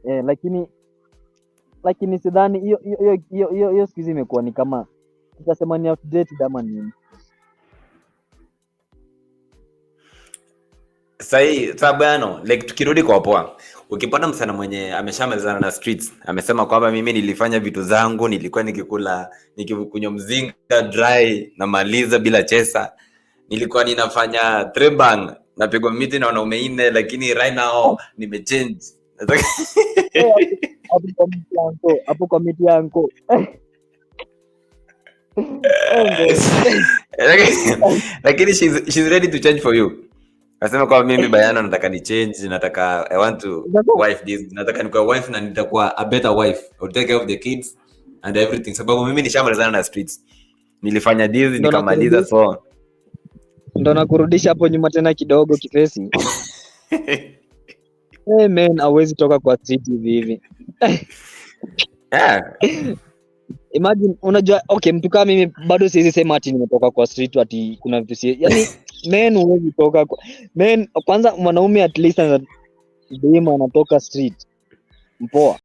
lakini sidhani hiyo siku hizi imekuwa ni kama tutasema ni outdated ama nini. Sasa bwana, like tukirudi kwa poa, ukipata msana mwenye ameshamalizana na streets, amesema kwamba mimi nilifanya vitu zangu, nilikuwa nikikunywa mzinga dry na maliza bila chesa, nilikuwa ninafanya trebang, napigwa miti na wanaume 4, lakini right now nimechange. Hapo kwa miti yangu. Lakini she's ready to change for you. Nasema kwa mimi Bayana nataka ni change, nataka I want to wife this, nataka nikuwa wife na nitakuwa a better wife. I will take care of the kids and everything. Sababu mimi nishamalizana na streets. Nilifanya this nikamaliza, so ndo nakurudisha hapo nyuma tena kidogo kifesi. Hey man, hawezi toka kwa street hivi. Yeah. Imagine, unajua, okay, mtu kama mimi bado siwezi sema ati nimetoka kwa street ati kuna vitu yani men huwezi toka kwa men. Kwanza mwanaume at least anatoka street mpoa.